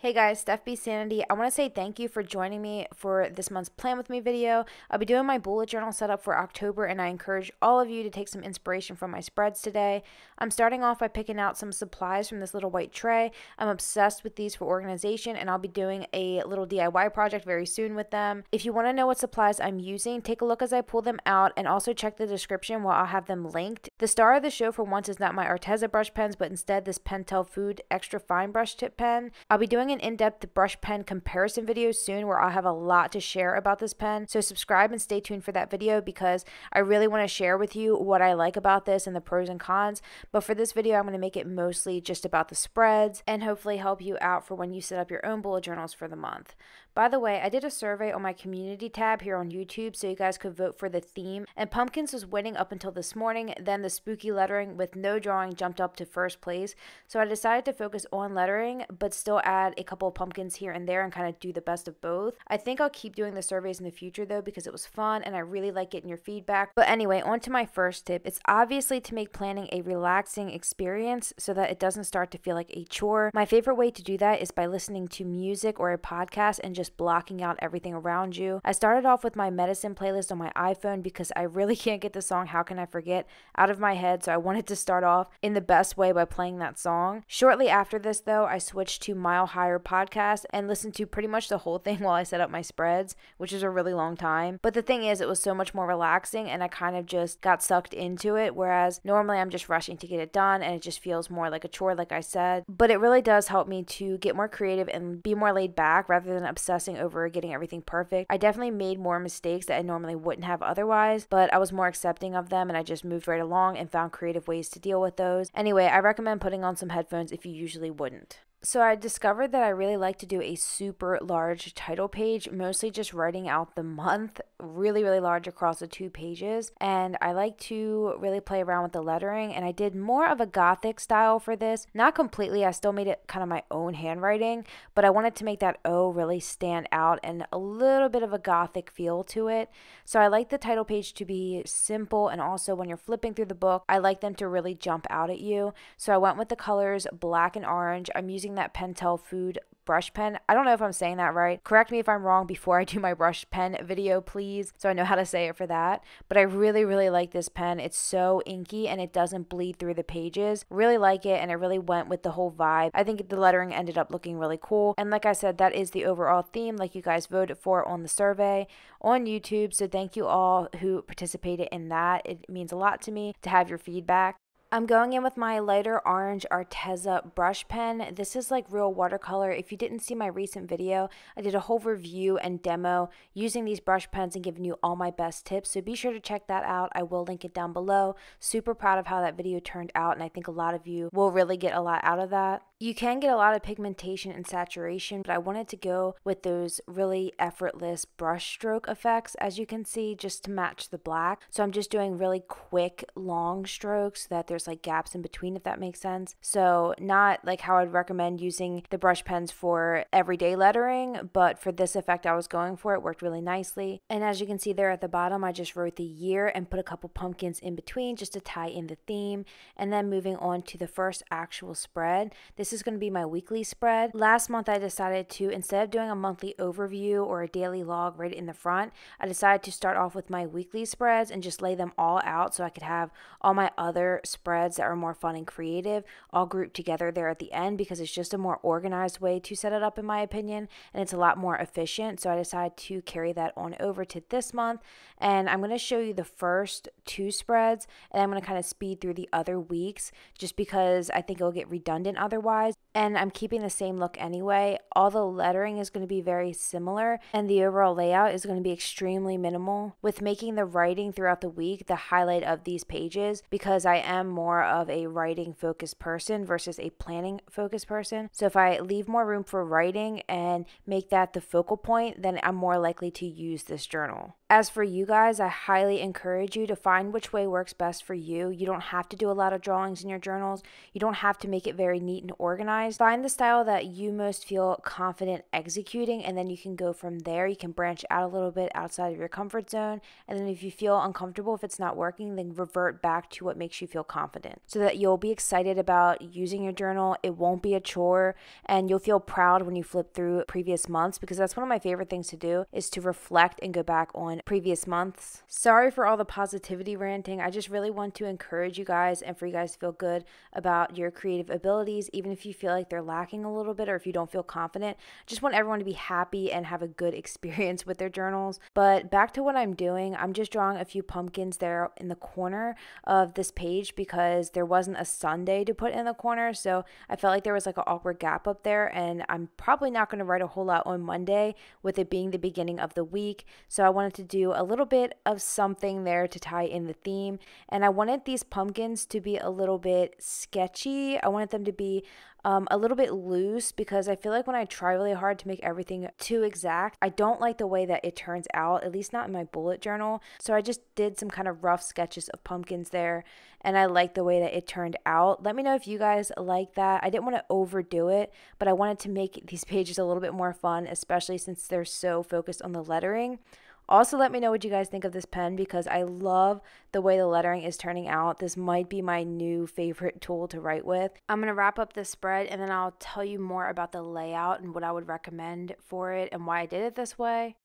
Hey guys, Steph Sanity. I want to say thank you for joining me for this month's Plan With Me video. I'll be doing my bullet journal setup for October, and I encourage all of you to take some inspiration from my spreads today. I'm starting off by picking out some supplies from this little white tray. I'm obsessed with these for organization, and I'll be doing a little DIY project very soon with them. If you want to know what supplies I'm using, take a look as I pull them out, and also check the description where I'll have them linked. The star of the show for once is not my Arteza brush pens, but instead this Pentel Food Extra Fine Brush Tip pen. I'll be doing an in-depth brush pen comparison video soon where I'll have a lot to share about this pen, so subscribe and stay tuned for that video because I really want to share with you what I like about this and the pros and cons. But for this video, I'm going to make it mostly just about the spreads and hopefully help you out for when you set up your own bullet journals for the month. By the way, I did a survey on my community tab here on YouTube so you guys could vote for the theme, and pumpkins was winning up until this morning. Then the spooky lettering with no drawing jumped up to first place, so I decided to focus on lettering but still add a couple of pumpkins here and there and kind of do the best of both. I think I'll keep doing the surveys in the future though because it was fun and I really like getting your feedback. But anyway, on to my first tip. It's obviously to make planning a relaxing experience so that it doesn't start to feel like a chore. My favorite way to do that is by listening to music or a podcast and just blocking out everything around you. I started off with my medicine playlist on my iPhone because I really can't get the song How Can I Forget out of my head, so I wanted to start off in the best way by playing that song. Shortly after this though, I switched to Mile Higher podcast and listened to pretty much the whole thing while I set up my spreads, which is a really long time. But the thing is, it was so much more relaxing and I kind of just got sucked into it, whereas normally I'm just rushing to get it done and it just feels more like a chore, like I said. But it really does help me to get more creative and be more laid back rather than obsessing over getting everything perfect. I definitely made more mistakes that I normally wouldn't have otherwise, but I was more accepting of them and I just moved right along and found creative ways to deal with those. Anyway, I recommend putting on some headphones if you usually wouldn't. So I discovered that I really like to do a super large title page, mostly just writing out the month, really large across the 2 pages. And I like to really play around with the lettering, and I did more of a gothic style for this. Not completely, I still made it kind of my own handwriting, but I wanted to make that O really stand out and a little bit of a gothic feel to it. So I like the title page to be simple, and also when you're flipping through the book, I like them to really jump out at you. So I went with the colors black and orange. I'm using that Pentel Food brush pen. I don't know if I'm saying that right. Correct me if I'm wrong before I do my brush pen video, please, so I know how to say it for that. But I really like this pen. It's so inky and it doesn't bleed through the pages. Really like it, and it really went with the whole vibe. I think the lettering ended up looking really cool. And like I said, that is the overall theme like you guys voted for on the survey on YouTube. So thank you all who participated in that. It means a lot to me to have your feedback. I'm going in with my lighter orange Arteza brush pen. This is like real watercolor. If you didn't see my recent video, I did a whole review and demo using these brush pens and giving you all my best tips. So be sure to check that out. I will link it down below. Super proud of how that video turned out, and I think a lot of you will really get a lot out of that. You can get a lot of pigmentation and saturation, but I wanted to go with those really effortless brush stroke effects, as you can see, just to match the black. So I'm just doing really quick, long strokes that there's like gaps in between, if that makes sense. So not like how I'd recommend using the brush pens for everyday lettering, but for this effect I was going for, it worked really nicely. And as you can see there at the bottom, I just wrote the year and put a couple pumpkins in between just to tie in the theme. And then moving on to the first actual spread. This is going to be my weekly spread. Last month I decided to, instead of doing a monthly overview or a daily log right in the front, I decided to start off with my weekly spreads and just lay them all out so I could have all my other spreads that are more fun and creative all grouped together there at the end, because it's just a more organized way to set it up in my opinion, and it's a lot more efficient. So I decided to carry that on over to this month, and I'm going to show you the first 2 spreads, and I'm going to kind of speed through the other weeks just because I think it will get redundant otherwise. And I'm keeping the same look anyway. All the lettering is going to be very similar, and the overall layout is going to be extremely minimal, with making the writing throughout the week the highlight of these pages, because I am more of a writing focused person versus a planning focused person. So if I leave more room for writing and make that the focal point, then I'm more likely to use this journal. As for you guys, I highly encourage you to find which way works best for you. You don't have to do a lot of drawings in your journals. You don't have to make it very neat and organized. organized. Find the style that you most feel confident executing, and then you can go from there. You can branch out a little bit outside of your comfort zone, and then if you feel uncomfortable, if it's not working, then revert back to what makes you feel confident, so that you'll be excited about using your journal. It won't be a chore, and you'll feel proud when you flip through previous months, because that's one of my favorite things to do, is to reflect and go back on previous months. Sorry for all the positivity ranting. I just really want to encourage you guys and for you guys to feel good about your creative abilities, even if you feel like they're lacking a little bit or if you don't feel confident. Just want everyone to be happy and have a good experience with their journals. But back to what I'm doing, I'm just drawing a few pumpkins there in the corner of this page because there wasn't a Sunday to put in the corner, so I felt like there was like an awkward gap up there, and I'm probably not going to write a whole lot on Monday with it being the beginning of the week, so I wanted to do a little bit of something there to tie in the theme. And I wanted these pumpkins to be a little bit sketchy. I wanted them to be a little bit loose, because I feel like when I try really hard to make everything too exact, I don't like the way that it turns out, at least not in my bullet journal. So I just did some kind of rough sketches of pumpkins there, and I like the way that it turned out. Let me know if you guys like that. I didn't want to overdo it, but I wanted to make these pages a little bit more fun, especially since they're so focused on the lettering. Also, let me know what you guys think of this pen, because I love the way the lettering is turning out. This might be my new favorite tool to write with. I'm going to wrap up this spread, and then I'll tell you more about the layout and what I would recommend for it and why I did it this way.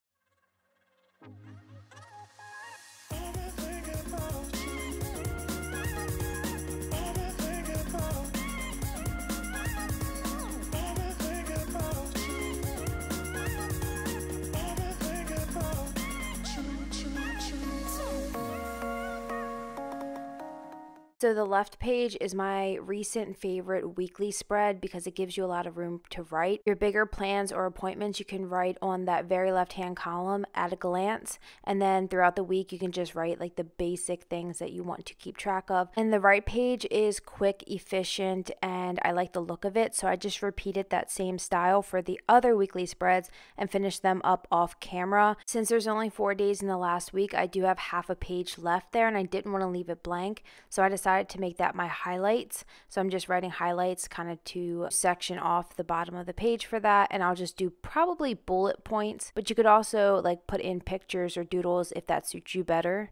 So the left page is my recent favorite weekly spread because it gives you a lot of room to write. Your bigger plans or appointments you can write on that very left-hand column at a glance, and then throughout the week you can just write like the basic things that you want to keep track of. And the right page is quick, efficient, and I like the look of it, so I just repeated that same style for the other weekly spreads and finished them up off camera. Since there's only 4 days in the last week, I do have half a page left there, and I didn't want to leave it blank, so I decided to make that my highlights. So I'm just writing highlights kind of to section off the bottom of the page for that, and I'll just do probably bullet points, but you could also like put in pictures or doodles if that suits you better.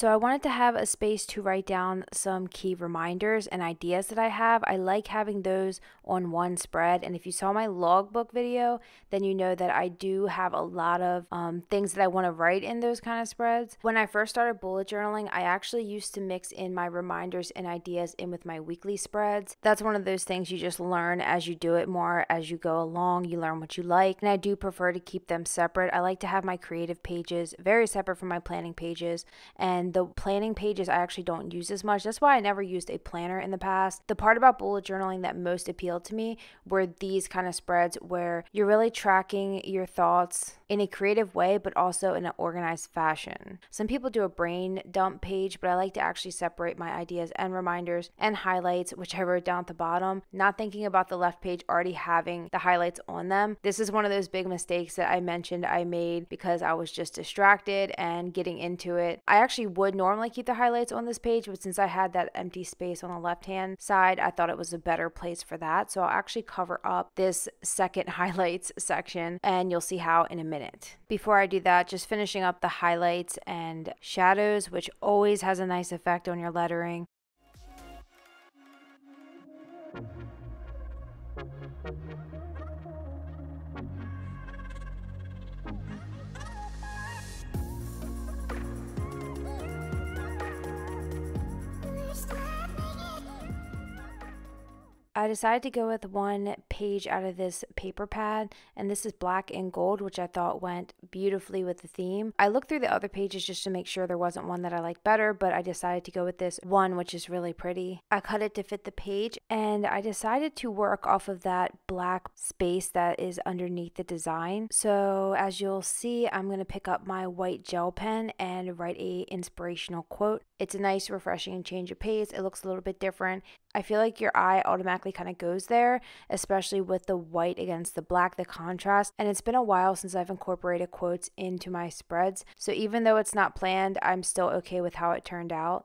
So I wanted to have a space to write down some key reminders and ideas that I have. I like having those on one spread, and if you saw my logbook video, then you know that I do have a lot of things that I want to write in those kind of spreads. When I first started bullet journaling, I actually used to mix in my reminders and ideas in with my weekly spreads. That's one of those things you just learn as you do it more, as you go along, you learn what you like, and I do prefer to keep them separate. I like to have my creative pages very separate from my planning pages, and the planning pages I actually don't use as much. That's why I never used a planner in the past. The part about bullet journaling that most appealed to me were these kind of spreads where you're really tracking your thoughts in a creative way, but also in an organized fashion. Some people do a brain dump page, but I like to actually separate my ideas and reminders and highlights, which I wrote down at the bottom, not thinking about the left page already having the highlights on them. This is one of those big mistakes that I mentioned I made because I was just distracted and getting into it. I actually would normally keep the highlights on this page, but since I had that empty space on the left hand side, I thought it was a better place for that. So I'll actually cover up this second highlights section, and you'll see how in a minute. Before I do that, just finishing up the highlights and shadows, which always has a nice effect on your lettering. I decided to go with one page out of this paper pad, and this is black and gold, which I thought went beautifully with the theme. I looked through the other pages just to make sure there wasn't one that I liked better, but I decided to go with this one, which is really pretty. I cut it to fit the page, and I decided to work off of that black space that is underneath the design. So as you'll see, I'm going to pick up my white gel pen and write a inspirational quote. It's a nice, refreshing change of pace. It looks a little bit different. I feel like your eye automatically kind of goes there, especially especially with the white against the black, the contrast. And it's been a while since I've incorporated quotes into my spreads. So even though it's not planned, I'm still okay with how it turned out.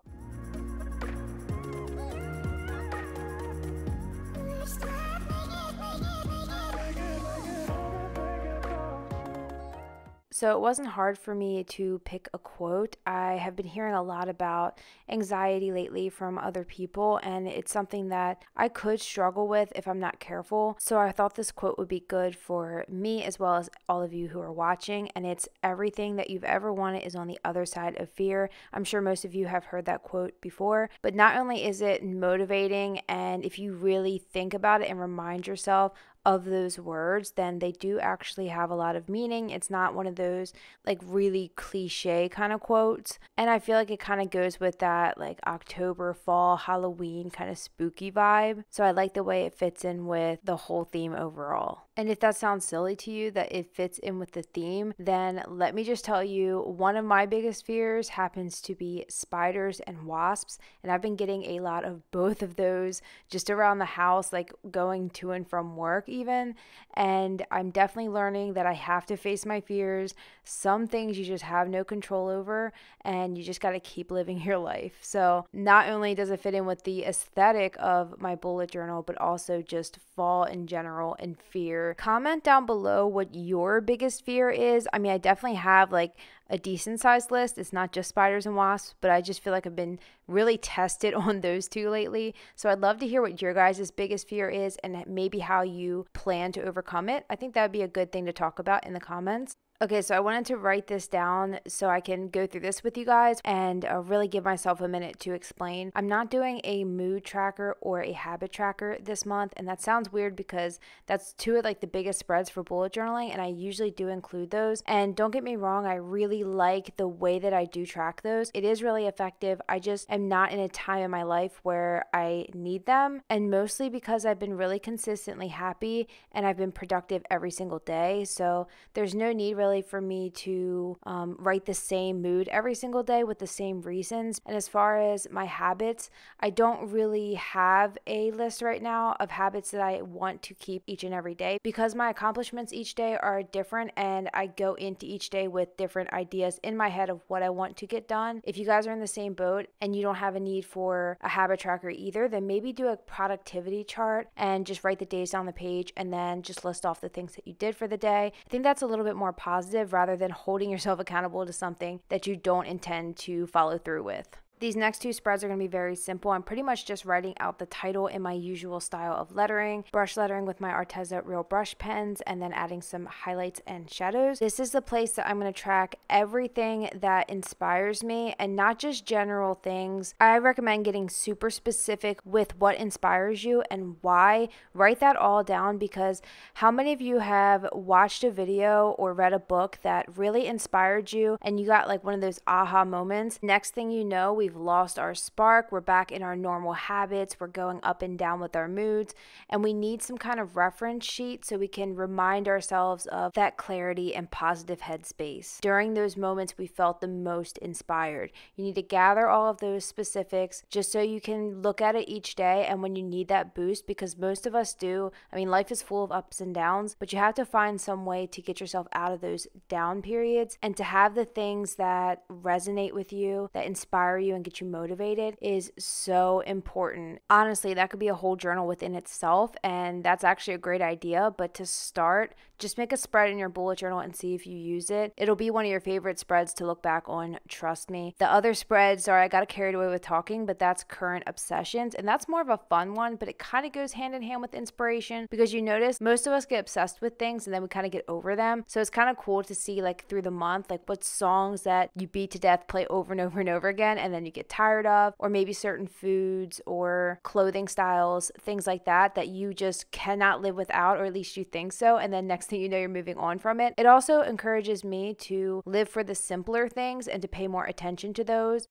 So it wasn't hard for me to pick a quote. I have been hearing a lot about anxiety lately from other people, and it's something that I could struggle with if I'm not careful. So I thought this quote would be good for me as well as all of you who are watching, and it's everything that you've ever wanted is on the other side of fear. I'm sure most of you have heard that quote before, but not only is it motivating, and if you really think about it and remind yourself of those words, then they do actually have a lot of meaning. It's not one of those like really cliche kind of quotes. And I feel like it kind of goes with that like October, fall, Halloween kind of spooky vibe. So I like the way it fits in with the whole theme overall. And if that sounds silly to you that it fits in with the theme, then let me just tell you, one of my biggest fears happens to be spiders and wasps. And I've been getting a lot of both of those just around the house, like going to and from work even. And I'm definitely learning that I have to face my fears. Some things you just have no control over, and you just got to keep living your life. So not only does it fit in with the aesthetic of my bullet journal, but also just fall in general and fear. Comment down below what your biggest fear is. I mean, I definitely have like a decent sized list. It's not just spiders and wasps, but I just feel like I've been really tested on those two lately. So I'd love to hear what your guys' biggest fear is and maybe how you plan to overcome it. I think that would be a good thing to talk about in the comments. Okay, so I wanted to write this down so I can go through this with you guys and really give myself a minute to explain. I'm not doing a mood tracker or a habit tracker this month, and that sounds weird because that's two of like the biggest spreads for bullet journaling, and I usually do include those. And don't get me wrong, I really like the way that I do track those. It is really effective. I just am not in a time in my life where I need them, and mostly because I've been really consistently happy and I've been productive every single day. So there's no need really for me to write the same mood every single day with the same reasons. And as far as my habits, I don't really have a list right now of habits that I want to keep each and every day because my accomplishments each day are different, and I go into each day with different ideas in my head of what I want to get done. If you guys are in the same boat and you don't have a need for a habit tracker either, then maybe do a productivity chart and just write the days on the page and then just list off the things that you did for the day. I think that's a little bit more positive rather than holding yourself accountable to something that you don't intend to follow through with. These next two spreads are going to be very simple. I'm pretty much just writing out the title in my usual style of lettering, brush lettering with my Arteza Real Brush pens, and then adding some highlights and shadows. This is the place that I'm going to track everything that inspires me and not just general things. I recommend getting super specific with what inspires you and why. Write that all down, because how many of you have watched a video or read a book that really inspired you and you got like one of those aha moments? Next thing you know, we've lost our spark, we're back in our normal habits, we're going up and down with our moods, and we need some kind of reference sheet so we can remind ourselves of that clarity and positive headspace. During those moments we felt the most inspired. You need to gather all of those specifics just so you can look at it each day and when you need that boost, because most of us do. I mean, life is full of ups and downs, but you have to find some way to get yourself out of those down periods, and to have the things that resonate with you, that inspire you and get you motivated is so important. Honestly, that could be a whole journal within itself, and that's actually a great idea. But to start, just make a spread in your bullet journal and see if you use it. It'll be one of your favorite spreads to look back on, trust me. The other spread, sorry, I got carried away with talking, but that's current obsessions, and that's more of a fun one, but it kind of goes hand in hand with inspiration, because you notice most of us get obsessed with things and then we kind of get over them. So it's kind of cool to see like through the month, like what songs that you beat to death play over and over and over again and then you get tired of, or maybe certain foods or clothing styles, things like that, that you just cannot live without, or at least you think so, and then next thing you know, you're moving on from it. It also encourages me to live for the simpler things and to pay more attention to those.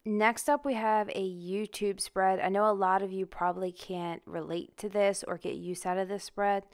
Next up, we have a YouTube spread. I know a lot of you probably can't relate to this or get use out of this spread,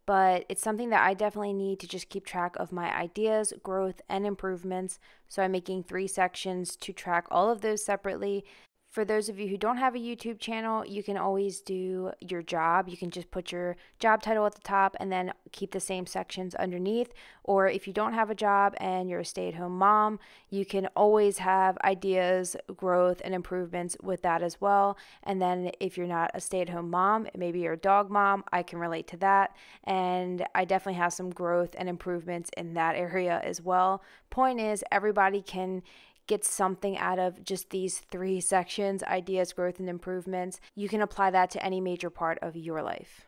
but it's something that I definitely need to just keep track of my ideas, growth, and improvements. So I'm making 3 sections to track all of those separately. For those of you who don't have a YouTube channel, you can always do your job. You can just put your job title at the top and then keep the same sections underneath. Or if you don't have a job and you're a stay-at-home mom, you can always have ideas, growth, and improvements with that as well. And then if you're not a stay-at-home mom, maybe you're a dog mom, I can relate to that. And I definitely have some growth and improvements in that area as well. Point is, everybody can get something out of just these 3 sections: ideas, growth, and improvements. You can apply that to any major part of your life.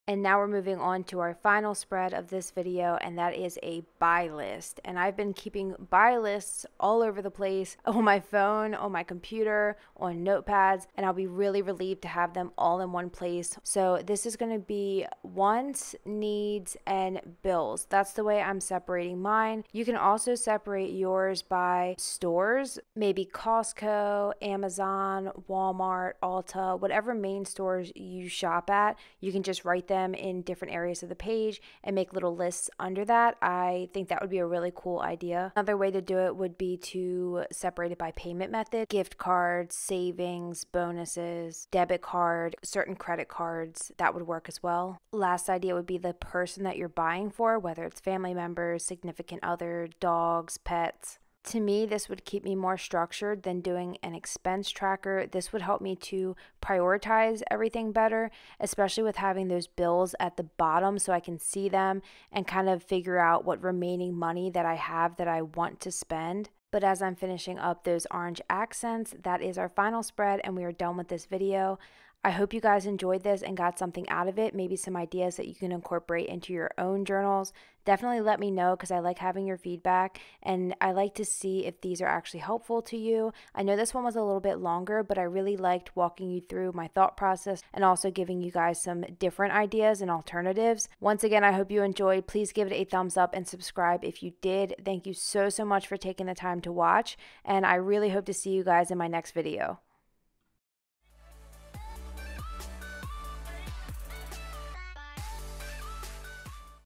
And now we're moving on to our final spread of this video, and that is a buy list. And I've been keeping buy lists all over the place on my phone, on my computer, on notepads, and I'll be really relieved to have them all in one place. So this is going to be wants, needs, and bills. That's the way I'm separating mine. You can also separate yours by stores, maybe Costco, Amazon, Walmart, Ulta, whatever main stores you shop at. You can just write them in different areas of the page and make little lists under that. I think that would be a really cool idea. Another way to do it would be to separate it by payment method: gift cards, savings, bonuses, debit card, certain credit cards. That would work as well. Last idea would be the person that you're buying for, whether it's family members, significant other, dogs, pets. To me, this would keep me more structured than doing an expense tracker. This would help me to prioritize everything better, especially with having those bills at the bottom so I can see them and kind of figure out what remaining money that I have that I want to spend. But as I'm finishing up those orange accents, that is our final spread and we are done with this video. I hope you guys enjoyed this and got something out of it, maybe some ideas that you can incorporate into your own journals. Definitely let me know because I like having your feedback and I like to see if these are actually helpful to you. I know this one was a little bit longer, but I really liked walking you through my thought process and also giving you guys some different ideas and alternatives. Once again, I hope you enjoyed. Please give it a thumbs up and subscribe if you did. Thank you so much for taking the time to watch, and I really hope to see you guys in my next video.